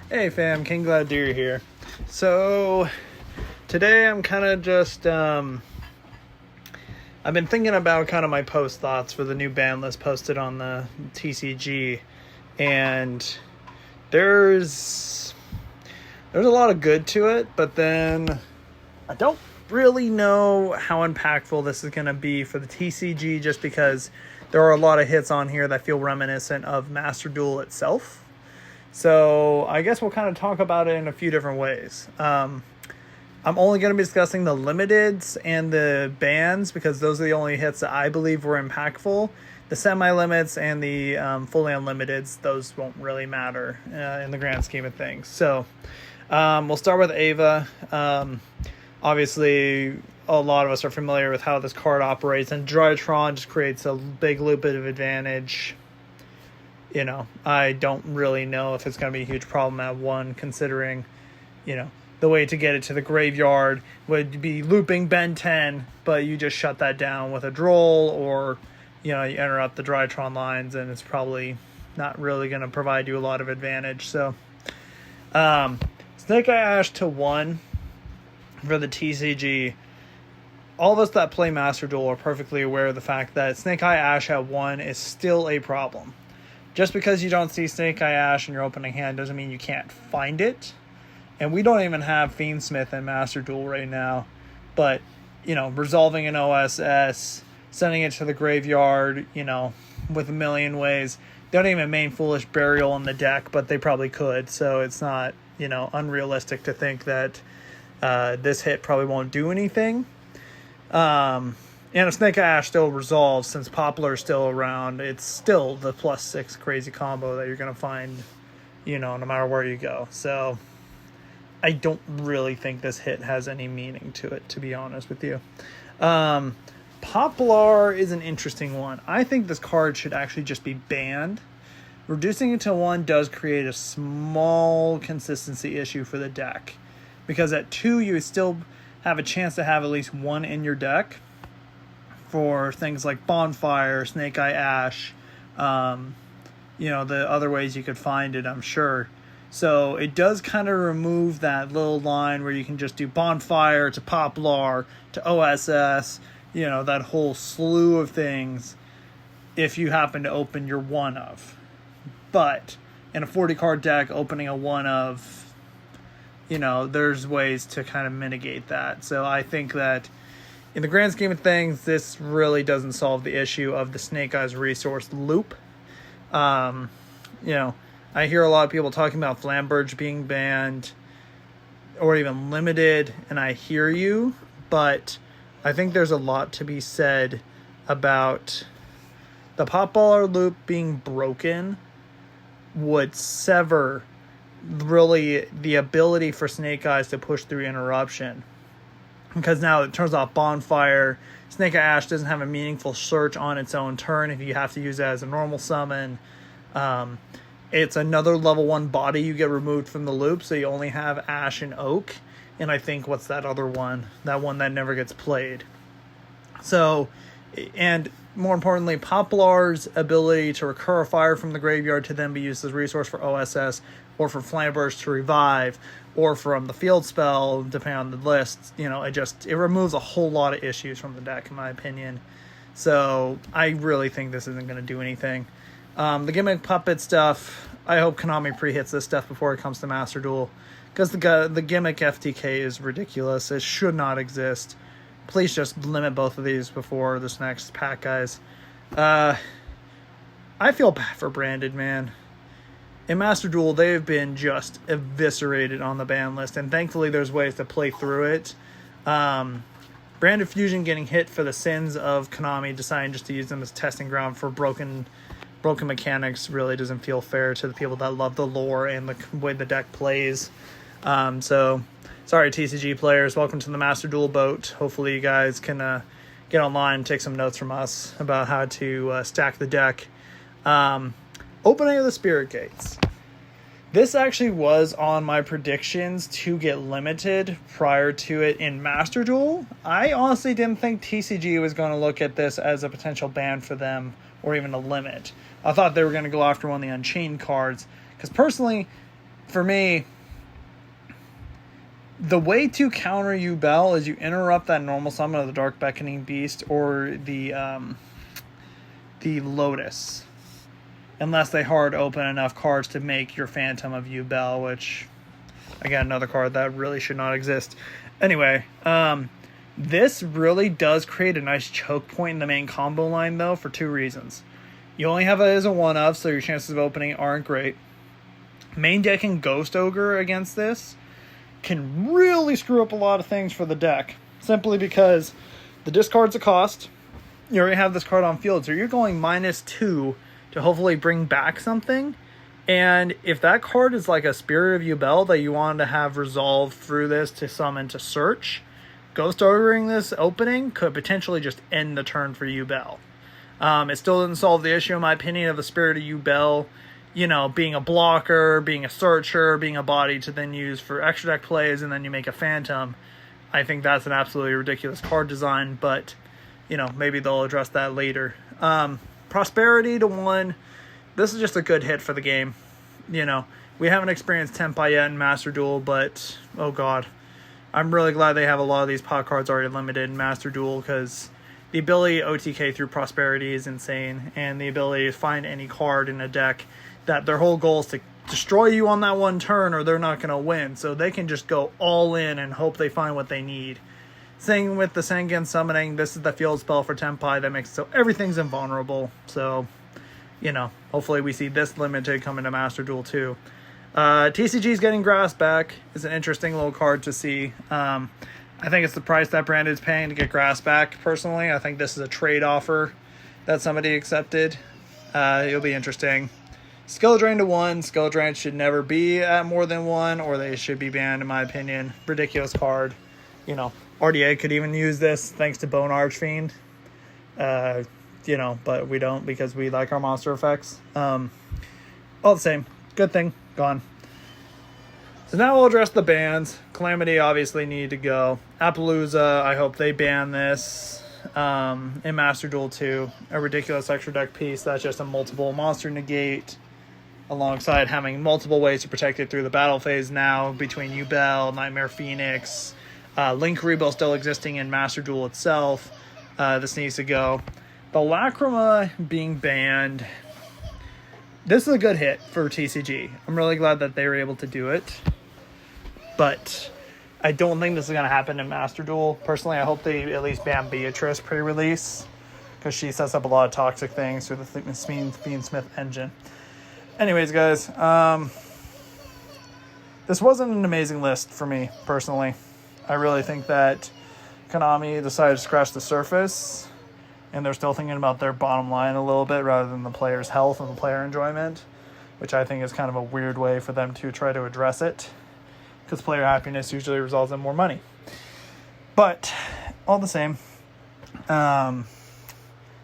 Hey fam, King Glad Deer here. So today I'm kind of just I've been thinking about kind of my post thoughts for the new ban list posted on the TCG, and there's a lot of good to it, but then I don't really know how impactful this is going to be for the TCG, just because there are a lot of hits on here that feel reminiscent of Master Duel itself. So I guess we'll kind of talk about it in a few different ways. I'm only going to be discussing the limiteds and the bans because those are the only hits that I believe were impactful. The semi-limits and the fully unlimiteds, those won't really matter in the grand scheme of things. So we'll start with Ava. Obviously, a lot of us are familiar with how this card operates, and Drytron just creates a big loop of advantage. You know, I don't really know if it's going to be a huge problem at 1, considering, you know, the way to get it to the graveyard would be looping Ben 10, but you just shut that down with a droll, or, you know, you interrupt the Drytron lines, and it's probably not really going to provide you a lot of advantage. So, Snake Eye Ash to 1 for the TCG. All of us that play Master Duel are perfectly aware of the fact that Snake Eye Ash at 1 is still a problem. Just because you don't see Snake Eye Ash in your opening hand doesn't mean you can't find it. And we don't even have Fiendsmith in Master Duel right now. But, you know, resolving an OSS, sending it to the graveyard, you know, with a million ways. They don't even main Foolish Burial in the deck, but they probably could. So it's not, you know, unrealistic to think that this hit probably won't do anything. And if Snake Eye Ash still resolves, since Poplar is still around, it's still the +6 crazy combo that you're going to find, you know, no matter where you go. So I don't really think this hit has any meaning to it, to be honest with you. Poplar is an interesting one. I think this card should actually just be banned. Reducing it to 1 does create a small consistency issue for the deck, because at 2 you still have a chance to have at least 1 in your deck for things like Bonfire, Snake Eye Ash, you know, the other ways you could find it, I'm sure. So it does kind of remove that little line where you can just do Bonfire to Poplar to OSS, you know, that whole slew of things if you happen to open your 1 of. But in a 40 card deck, opening a 1 of, you know, there's ways to kind of mitigate that. So I think that in the grand scheme of things, this really doesn't solve the issue of the Snake Eyes resource loop. You know, I hear a lot of people talking about Flamberge being banned or even limited, and I hear you, but I think there's a lot to be said about the Poplar loop being broken would sever really the ability for Snake Eyes to push through interruption. Because now it turns off Bonfire. Snake Eye Ash doesn't have a meaningful search on its own turn if you have to use it as a normal summon. It's another level 1 body you get removed from the loop, so you only have Ash and Oak. And I think, what's that other one? That one that never gets played. So, and more importantly, Poplar's ability to recur fire from the graveyard to then be used as a resource for OSS, or for Flamberge to revive, or from the field spell, depending on the list. You know, it removes a whole lot of issues from the deck, in my opinion. So I really think this isn't going to do anything. The gimmick puppet stuff, I hope Konami pre-hits this stuff before it comes to Master Duel, because the gimmick FTK is ridiculous. It should not exist. Please just limit both of these before this next pack, guys. I feel bad for Branded, man. In Master Duel, they've been just eviscerated on the ban list, and thankfully there's ways to play through it. Branded Fusion getting hit for the sins of Konami deciding just to use them as testing ground for broken mechanics really doesn't feel fair to the people that love the lore and the way the deck plays. So, sorry TCG players, welcome to the Master Duel boat. Hopefully you guys can get online and take some notes from us about how to stack the deck. Opening of the Spirit Gates. This actually was on my predictions to get limited prior to it in Master Duel. I honestly didn't think TCG was going to look at this as a potential ban for them or even a limit. I thought they were going to go after one of the Unchained cards, because personally, for me, the way to counter Yubel is you interrupt that normal summon of the Dark Beckoning Beast or the Lotus. Unless they hard open enough cards to make your Phantom of Yubel, which, again, another card that really should not exist. Anyway, this really does create a nice choke point in the main combo line, though, for two reasons. You only have it as a one-of, so your chances of opening aren't great. Main decking Ghost Ogre against this can really screw up a lot of things for the deck, simply because the discard's a cost. You already have this card on field, so you're going -2 to hopefully bring back something. And if that card is like a Spirit of Yubel that you wanted to have resolved through this to summon to search, Ghost Ogreing this opening could potentially just end the turn for Yubel. It still doesn't solve the issue, in my opinion, of the Spirit of Yubel, being a blocker, being a searcher, being a body to then use for extra deck plays, and then you make a Phantom. I think that's an absolutely ridiculous card design, but, maybe they'll address that later. Prosperity to 1, this is just a good hit for the game. We haven't experienced Tenpai yet in Master Duel, but, oh god. I'm really glad they have a lot of these pot cards already limited in Master Duel, because the ability to OTK through Prosperity is insane, and the ability to find any card in a deck that their whole goal is to destroy you on that one turn or they're not going to win, so they can just go all in and hope they find what they need. Same with the Sengen Summoning. This is the field spell for Tenpai that makes it so everything's invulnerable. So, hopefully we see this limited coming to Master Duel too. TCG's getting Grass back is an interesting little card to see. I think it's the price that Brandon's paying to get Grass back, personally. I think this is a trade offer that somebody accepted. It'll be interesting. Skill Drain to 1. Skill Drain should never be at more than 1, or they should be banned, in my opinion. Ridiculous card. RDA could even use this thanks to Bone Archfiend. But we don't because we like our monster effects. All the same. Good thing. Gone. So now we'll address the bans. Calamity obviously need to go. Appaloosa, I hope they ban this in Master Duel 2. A ridiculous extra deck piece that's just a multiple monster negate, alongside having multiple ways to protect it through the battle phase now between Yubel, Nightmare Phoenix, Link Rebel still existing in Master Duel itself. This needs to go. The Lacrima being banned, this is a good hit for TCG. I'm really glad that they were able to do it, but I don't think this is going to happen in Master Duel. Personally, I hope they at least ban Beatrice pre-release, because she sets up a lot of toxic things through the Fiend Smith engine. Anyways, guys, this wasn't an amazing list for me, personally. I really think that Konami decided to scratch the surface, and they're still thinking about their bottom line a little bit rather than the player's health and the player enjoyment, which I think is kind of a weird way for them to try to address it, because player happiness usually results in more money. But all the same,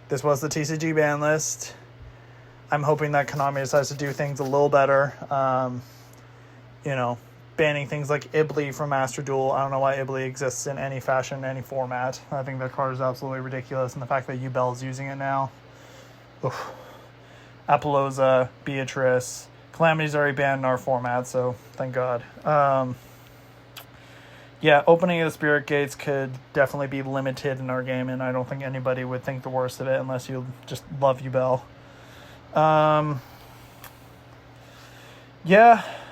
this was the TCG ban list. I'm hoping that Konami decides to do things a little better. Banning things like Ibli from Master Duel. I don't know why Ibli exists in any fashion, any format. I think that card is absolutely ridiculous, and the fact that Yubel is using it now. Oof. Appaloosa, Beatrice. Calamity's already banned in our format, so thank God. Opening of the Spirit Gates could definitely be limited in our game, and I don't think anybody would think the worst of it unless you just love Yubel.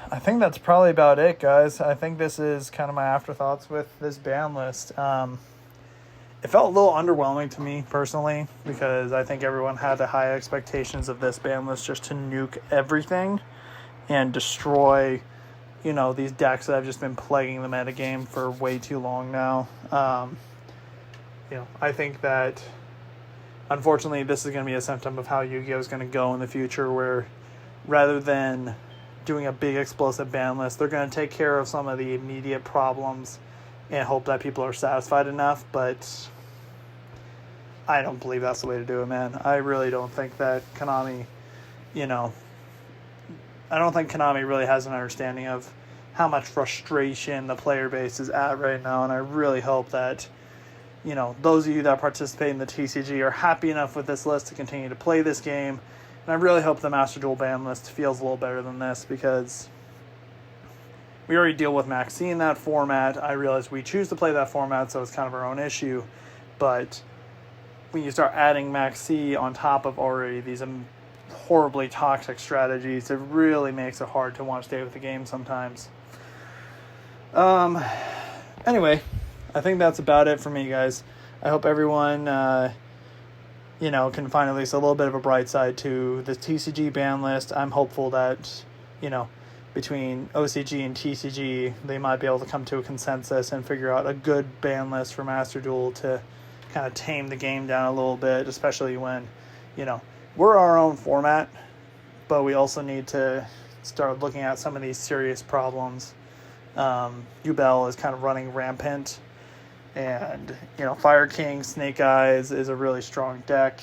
I think that's probably about it, guys. I think this is kind of my afterthoughts with this ban list. It felt a little underwhelming to me, personally, because I think everyone had the high expectations of this ban list just to nuke everything and destroy, these decks that have just been plaguing the metagame for way too long now. I think that, unfortunately, this is going to be a symptom of how Yu-Gi-Oh! Is going to go in the future, where rather than doing a big explosive ban list, they're going to take care of some of the immediate problems and hope that people are satisfied enough, but I don't believe that's the way to do it, man. I really don't think that Konami, I don't think Konami really has an understanding of how much frustration the player base is at right now, and I really hope that, those of you that participate in the TCG are happy enough with this list to continue to play this game. And I really hope the Master Duel ban list feels a little better than this, because we already deal with Max C in that format. I realize we choose to play that format, so it's kind of our own issue. But when you start adding Max C on top of already these horribly toxic strategies, it really makes it hard to want to stay with the game sometimes. Anyway, I think that's about it for me, guys. I hope everyone, can find at least a little bit of a bright side to the TCG ban list. I'm hopeful that, between OCG and TCG, they might be able to come to a consensus and figure out a good ban list for Master Duel to kind of tame the game down a little bit, especially when, we're our own format, but we also need to start looking at some of these serious problems. Duel is kind of running rampant, and Fire King Snake Eyes is a really strong deck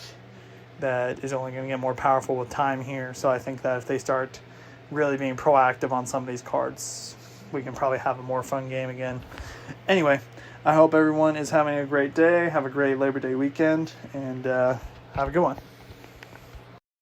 that is only going to get more powerful with time here. So I think that if they start really being proactive on some of these cards, we can probably have a more fun game again. Anyway, I hope everyone is having a great day. Have a great Labor Day weekend, and have a good one.